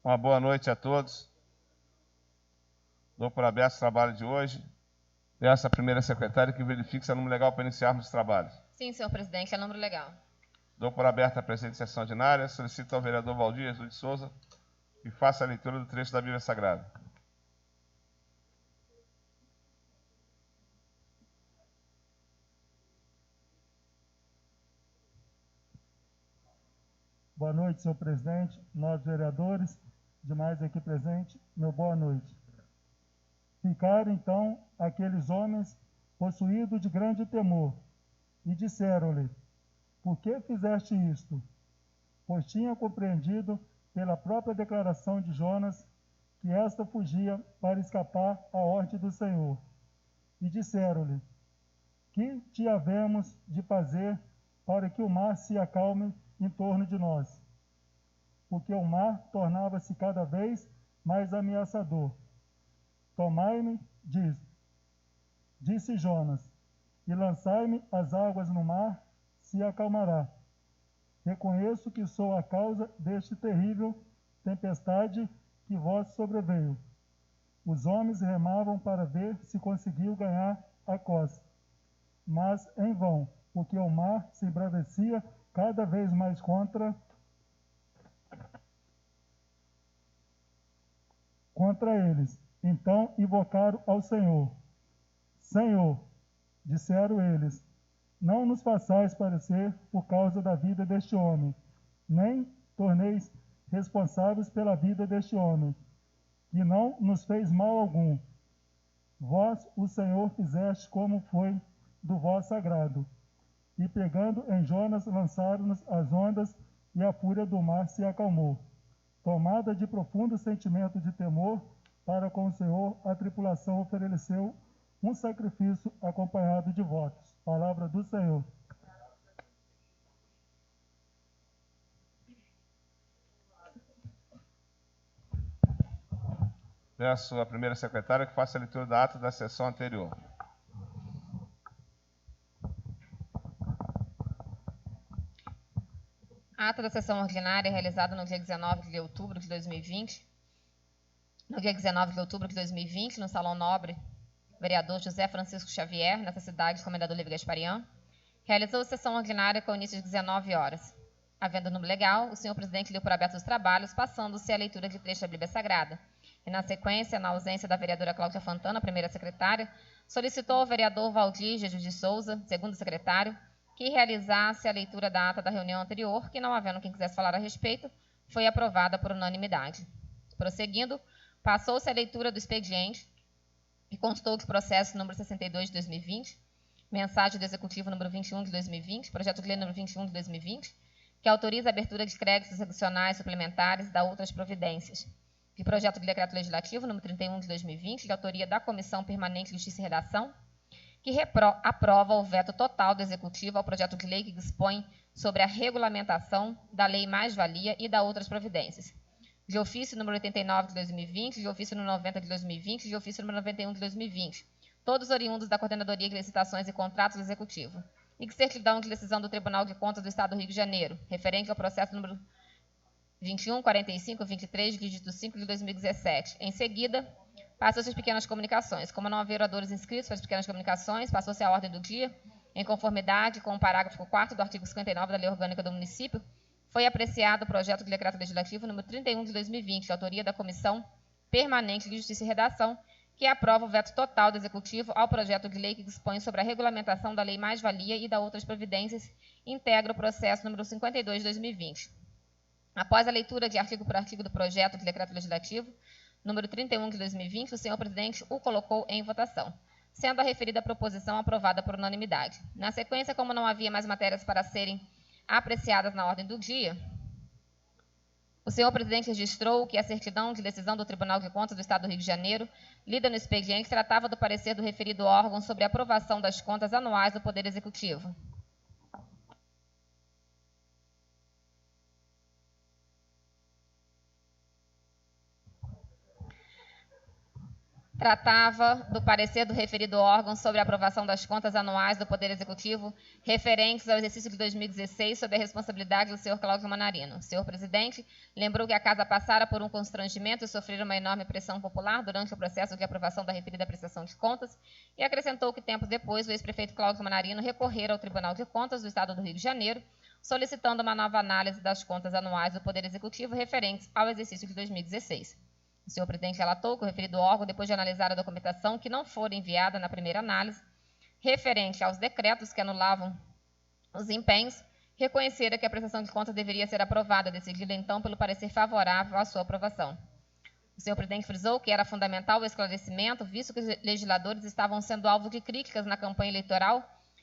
Uma boa noite a todos. Dou por aberto o trabalho de hoje. Peço à primeira secretária que verifique se é número legal para iniciarmos os trabalhos. Sim, senhor presidente, é número legal. Dou por aberta a presente sessão ordinária. Solicito ao vereador Valdir Jesus de Souza que faça a leitura do trecho da Bíblia Sagrada. Boa noite, senhor presidente, nós vereadores, demais aqui presentes, meu boa noite. Ficaram, então, aqueles homens possuídos de grande temor, e disseram-lhe: por que fizeste isto? Pois tinha compreendido, pela própria declaração de Jonas, que esta fugia para escapar à ordem do Senhor. E disseram-lhe: que te havemos de fazer para que o mar se acalme em torno de nós? Porque o mar tornava-se cada vez mais ameaçador. Tomai-me, disse Jonas, e lançai-me as águas no mar, se acalmará. Reconheço que sou a causa deste terrível tempestade que vos sobreveio. Os homens remavam para ver se conseguiam ganhar a costa, mas em vão, porque o mar se embravecia cada vez mais contra eles. Então invocaram ao Senhor. Senhor, disseram eles, não nos façais parecer por causa da vida deste homem, nem torneis responsáveis pela vida deste homem, que não nos fez mal algum. Vós, o Senhor, fizeste como foi do vosso agrado. E pegando em Jonas, lançaram-nos as ondas, e a fúria do mar se acalmou. Tomada de profundo sentimento de temor para com o Senhor, a tripulação ofereceu um sacrifício acompanhado de votos. Palavra do Senhor. Peço à primeira secretária que faça a leitura da ata da sessão anterior. A ata da sessão ordinária realizada no dia 19 de outubro de 2020. No dia 19 de outubro de 2020, no Salão Nobre, vereador José Francisco Xavier, nessa cidade, Comendador Livre Gasparian, realizou a sessão ordinária com início de 19 horas. Havendo número legal, o senhor presidente deu por aberto os trabalhos, passando-se a leitura de trecho da Bíblia Sagrada. E, na sequência, na ausência da vereadora Cláudia Fontana, primeira secretária, solicitou ao vereador Valdir Jesus de Souza, segundo secretário, que realizasse a leitura da ata da reunião anterior, que, não havendo quem quisesse falar a respeito, foi aprovada por unanimidade. Prosseguindo, passou-se a leitura do expediente, que constou de processo número 62 de 2020, mensagem do Executivo número 21 de 2020, projeto de lei número 21 de 2020, que autoriza a abertura de créditos adicionais suplementares e da outras providências, de projeto de decreto legislativo número 31 de 2020, de autoria da Comissão Permanente de Justiça e Redação, que aprova o veto total do Executivo ao projeto de lei que dispõe sobre a regulamentação da Lei Mais-Valia e da outras providências, de ofício número 89 de 2020, de ofício número 90 de 2020 e de ofício número 91 de 2020, todos oriundos da Coordenadoria de Licitações e Contratos do Executivo, e que certidão de decisão do Tribunal de Contas do Estado do Rio de Janeiro, referente ao processo número 21.45.23, dígito 5 de 2017. Em seguida, passou-se as pequenas comunicações. Como não haver oradores inscritos para as pequenas comunicações, passou-se a ordem do dia, em conformidade com o parágrafo 4º do artigo 59 da Lei Orgânica do Município, foi apreciado o projeto de decreto legislativo número 31 de 2020, de autoria da Comissão Permanente de Justiça e Redação, que aprova o veto total do Executivo ao projeto de lei que dispõe sobre a regulamentação da Lei Mais-Valia e da outras providências, integra o processo número 52 de 2020. Após a leitura de artigo por artigo do projeto de decreto legislativo número 31 de 2020, o senhor presidente o colocou em votação, sendo a referida proposição aprovada por unanimidade. Na sequência, como não havia mais matérias para serem apreciadas na ordem do dia, o senhor presidente registrou que a certidão de decisão do Tribunal de Contas do Estado do Rio de Janeiro, lida no expediente, tratava do parecer do referido órgão sobre a aprovação das contas anuais do Poder Executivo. tratava do parecer do referido órgão sobre a aprovação das contas anuais do Poder Executivo referentes ao exercício de 2016 sob a responsabilidade do senhor Cláudio Manarino. Senhor presidente, lembrou que a Casa passara por um constrangimento e sofrera uma enorme pressão popular durante o processo de aprovação da referida prestação de contas e acrescentou que tempos depois o ex-prefeito Cláudio Manarino recorrera ao Tribunal de Contas do Estado do Rio de Janeiro, solicitando uma nova análise das contas anuais do Poder Executivo referentes ao exercício de 2016. O senhor presidente relatou que o referido órgão, depois de analisar a documentação que não for enviada na primeira análise, referente aos decretos que anulavam os empenhos, reconhecera que a prestação de contas deveria ser aprovada, decidida então pelo parecer favorável à sua aprovação. O senhor presidente frisou que era fundamental o esclarecimento, visto que os legisladores estavam sendo alvo de críticas na campanha eleitoral,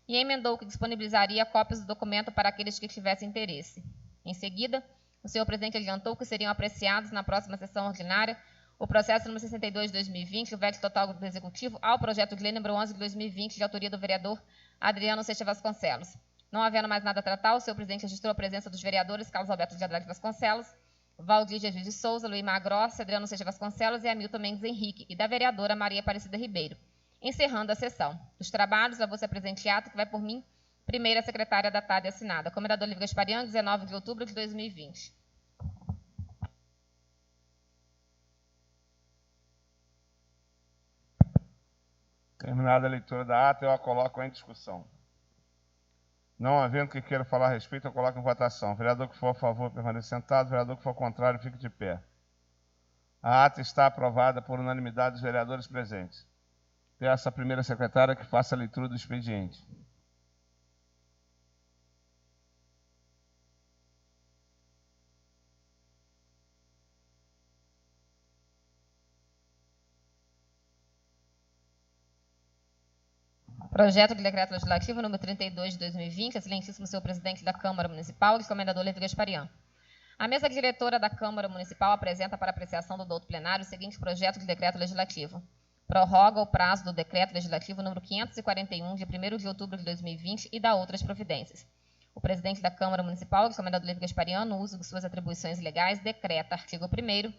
e emendou que disponibilizaria cópias do documento para aqueles que tivessem interesse. Em seguida, o senhor presidente adiantou que seriam apreciados na próxima sessão ordinária o processo número 62 de 2020, o veto total do Executivo, ao projeto de lei número 11 de 2020, de autoria do vereador Adriano Seixas Vasconcelos. Não havendo mais nada a tratar, o senhor presidente registrou a presença dos vereadores Carlos Alberto de Andrade Vasconcelos, Valdir Jesus de Souza, Luimar Grossi, Adriano Seixas Vasconcelos e Hamilton Mendes Henrique, e da vereadora Maria Aparecida Ribeiro. Encerrando a sessão. Dos trabalhos, levou-se a presente ato, que vai por mim, primeira secretária datada e assinada. Comendador Lívia Gasparian, 19 de outubro de 2020. Terminada a leitura da ata, eu a coloco em discussão. Não havendo que queira falar a respeito, eu coloco em votação. Vereador que for a favor, permaneça sentado. Vereador que for contrário, fique de pé. A ata está aprovada por unanimidade dos vereadores presentes. Peço à primeira secretária que faça a leitura do expediente. Projeto de Decreto Legislativo número 32 de 2020, excelentíssimo senhor presidente da Câmara Municipal e comendador Lívia Gasparian. A mesa diretora da Câmara Municipal apresenta para apreciação do douto plenário o seguinte projeto de decreto legislativo. Prorroga o prazo do decreto legislativo número 541, de 1º de outubro de 2020 e dá outras providências. O presidente da Câmara Municipal e comendador Lívia Gasparian, no uso de suas atribuições legais, decreta, artigo 1º,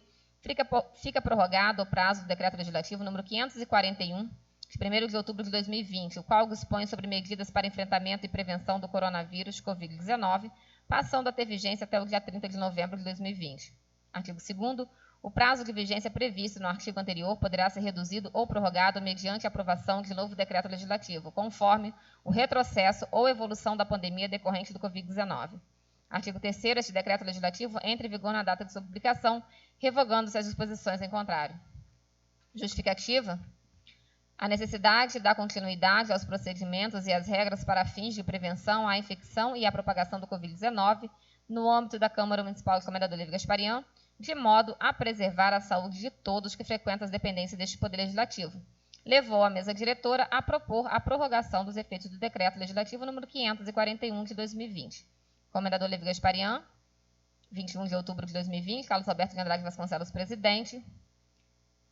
fica prorrogado o prazo do decreto legislativo número 541, de 1º de outubro de 2020, o qual dispõe sobre medidas para enfrentamento e prevenção do coronavírus Covid-19, passando a ter vigência até o dia 30 de novembro de 2020. Artigo 2º. O prazo de vigência previsto no artigo anterior poderá ser reduzido ou prorrogado mediante a aprovação de novo decreto legislativo, conforme o retrocesso ou evolução da pandemia decorrente do Covid-19. Artigo 3º. Este decreto legislativo entra em vigor na data de sua publicação, revogando-se as disposições em contrário. Justificativa. A necessidade de dar continuidade aos procedimentos e às regras para fins de prevenção à infecção e à propagação do Covid-19 no âmbito da Câmara Municipal de Comendador Lívia Gasparian, de modo a preservar a saúde de todos que frequentam as dependências deste Poder Legislativo. Levou a mesa diretora a propor a prorrogação dos efeitos do Decreto Legislativo número 541 de 2020. Comendador Lívia Gasparian, 21 de outubro de 2020, Carlos Alberto de Andrade Vasconcelos, presidente.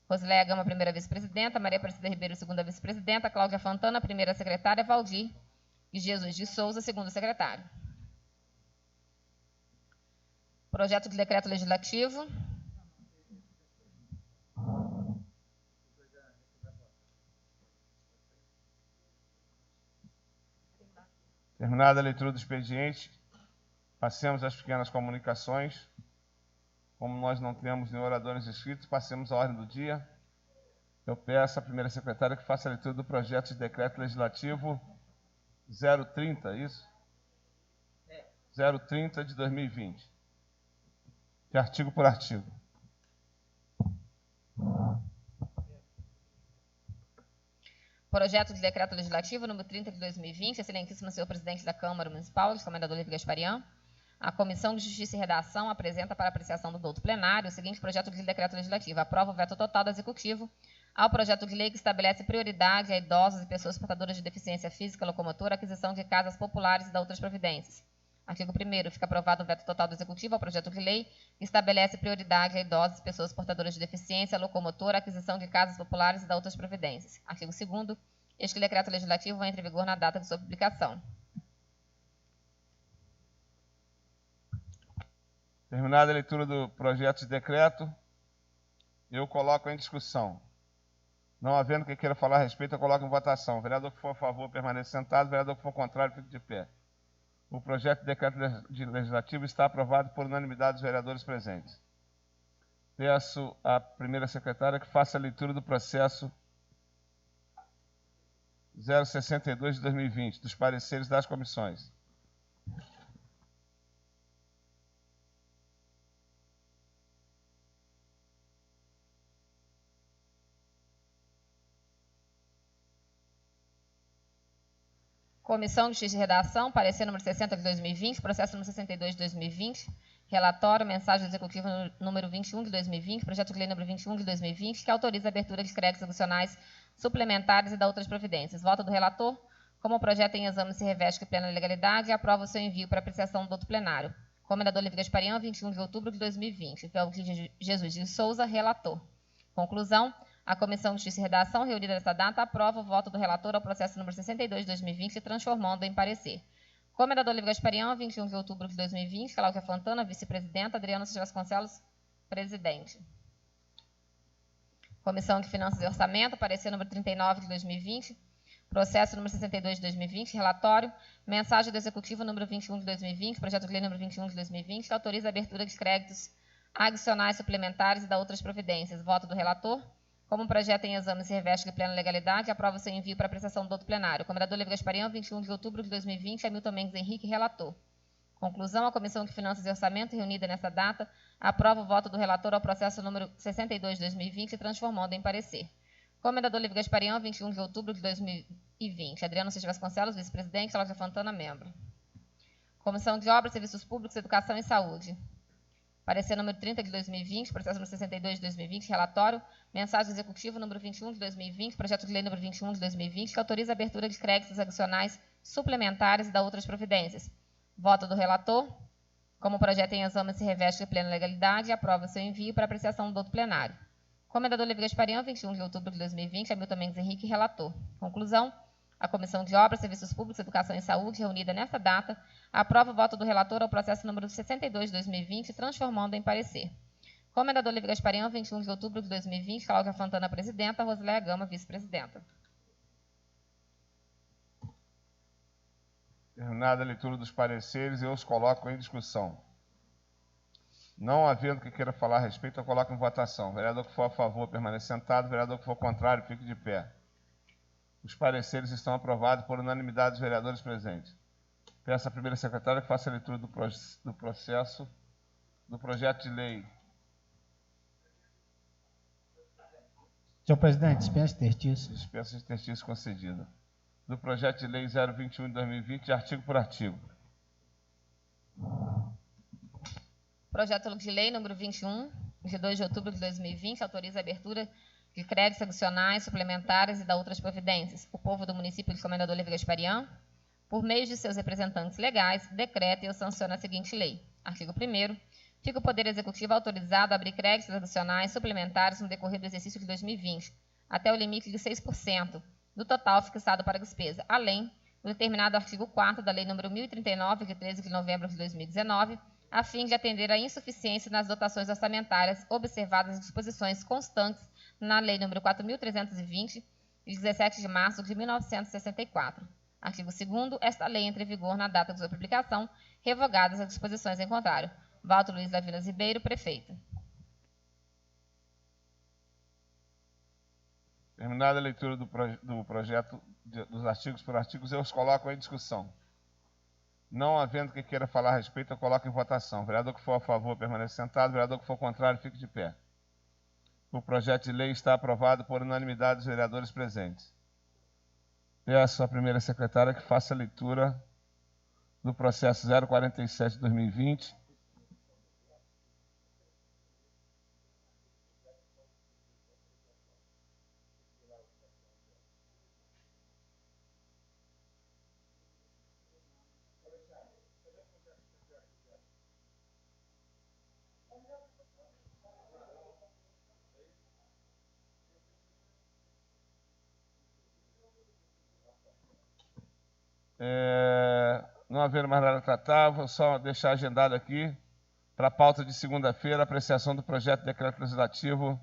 Rosileia Gama, primeira vice-presidenta, Maria Aparecida Ribeiro, segunda vice-presidenta, Cláudia Fontana, primeira secretária, Valdir e Jesus de Souza, segundo secretário. Projeto de decreto legislativo. Terminada a leitura do expediente, passemos às pequenas comunicações. Como nós não temos nem oradores inscritos, passemos à ordem do dia. Eu peço à primeira secretária que faça a leitura do projeto de decreto legislativo 030, isso? 030 de 2020. De artigo por artigo. Projeto de decreto legislativo número 30 de 2020, excelentíssimo senhor presidente da Câmara Municipal, comendador Lívia Gasparian. A Comissão de Justiça e Redação apresenta para apreciação do douto plenário o seguinte projeto de decreto legislativo. Aprova o veto total do Executivo ao projeto de lei que estabelece prioridade a idosos e pessoas portadoras de deficiência física, locomotora, aquisição de casas populares e da outras providências. Artigo 1º. Fica aprovado o veto total do Executivo ao projeto de lei que estabelece prioridade a idosos e pessoas portadoras de deficiência, locomotora, aquisição de casas populares e da outras providências. Artigo 2º. Este decreto legislativo entra em vigor na data de sua publicação. Terminada a leitura do projeto de decreto, eu coloco em discussão. Não havendo quem queira falar a respeito, eu coloco em votação. O vereador que for a favor, permaneça sentado. O vereador que for contrário, fique de pé. O projeto de decreto legislativo está aprovado por unanimidade dos vereadores presentes. Peço à primeira secretária que faça a leitura do processo 062 de 2020, dos pareceres das comissões. Comissão de Justiça e Redação, parecer número 60 de 2020, processo número 62 de 2020, relatório, mensagem executiva número 21 de 2020, projeto de lei número 21 de 2020, que autoriza a abertura de créditos adicionais suplementares e da outras providências. Voto do relator. Como o projeto em exame se reveste de plena legalidade, aprova o seu envio para apreciação do outro plenário. Comendador Livre Gasparian, 21 de outubro de 2020. Felquide Jesus de Souza, relator. Conclusão. A Comissão de Justiça e Redação, reunida nesta data, aprova o voto do relator ao processo número 62 de 2020, transformando em parecer. Comendador Livre Gasparian, 21 de outubro de 2020. Cláudia Fontana, vice-presidenta. Adriano Silva Vasconcelos, presidente. Comissão de Finanças e Orçamento, parecer número 39 de 2020. Processo número 62 de 2020, relatório, mensagem do Executivo número 21 de 2020, projeto de lei número 21 de 2020, que autoriza a abertura de créditos adicionais suplementares e da outras providências. Voto do relator. Como o projeto em exame se reveste de plena legalidade, aprova o seu envio para apreciação do outro plenário. Comendador Livre Gasparian, 21 de outubro de 2020, Hamilton Mendes Henrique, relator. Conclusão. A Comissão de Finanças e Orçamento, reunida nesta data, aprova o voto do relator ao processo número 62 de 2020, transformando em parecer. Comendador Livre Gasparian, 21 de outubro de 2020. Adriano Silva Vasconcelos, vice-presidente. Cláudia Fontana, membro. Comissão de Obras, Serviços Públicos, Educação e Saúde. Parecer número 30 de 2020, processo número 62 de 2020, relatório, mensagem executiva número 21 de 2020, projeto de lei número 21 de 2020, que autoriza a abertura de créditos adicionais suplementares e da outras providências. Voto do relator. Como o projeto em exame se reveste de plena legalidade, aprova o seu envio para apreciação do outro plenário. Comendador Livre Gasparian, 21 de outubro de 2020, Hamilton Mendes Henrique, relator. Conclusão. A Comissão de Obras, Serviços Públicos, Educação e Saúde, reunida nesta data, aprova o voto do relator ao processo número 62 de 2020, transformando em parecer. Comendador Livre Gasparian, 21 de outubro de 2020, Cláudia Fontana, presidenta, Rosileia Gama, vice-presidenta. Terminada a leitura dos pareceres, eu os coloco em discussão. Não havendo que queira falar a respeito, eu coloco em votação. O vereador que for a favor, permaneça sentado. O vereador que for contrário, fique de pé. Os pareceres estão aprovados por unanimidade dos vereadores presentes. Peço à primeira secretária que faça a leitura do processo do projeto de lei. Senhor presidente, dispensa exercício. Dispensa exercício concedido. Do projeto de lei 021 de 2020, artigo por artigo. Projeto de lei número 21, de 2 de outubro de 2020, autoriza a abertura de créditos adicionais, suplementares e da outras providências. O povo do município de Comendador Livre Gasparian, por meio de seus representantes legais, decreta e eu sanciono a seguinte lei. Artigo 1º. Fica o Poder Executivo autorizado a abrir créditos adicionais suplementares no decorrer do exercício de 2020, até o limite de 6% do total fixado para a despesa, além do determinado artigo 4º da Lei nº 1039, de 13 de novembro de 2019, a fim de atender à insuficiência nas dotações orçamentárias, observadas as disposições constantes na Lei nº 4.320, de 17 de março de 1964. Artigo 2º. Esta lei entra em vigor na data de sua publicação, revogadas as disposições em contrário. Voto Luiz Lavinas Ribeiro, prefeito. Terminada a leitura do projeto dos artigos por artigos, eu os coloco em discussão. Não havendo que queira falar a respeito, eu coloco em votação. O vereador que for a favor, permaneça sentado. O vereador que for contrário, fique de pé. O projeto de lei está aprovado por unanimidade dos vereadores presentes. Peço à primeira secretária que faça a leitura do processo 047 de 2020. Não havendo mais nada a tratar, vou só deixar agendado aqui para a pauta de segunda-feira, a apreciação do projeto de decreto legislativo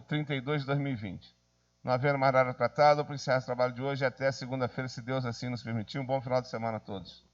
032 de 2020. Não havendo mais nada tratado, por encerrar esse trabalho de hoje até segunda-feira, se Deus assim nos permitir. Um bom final de semana a todos.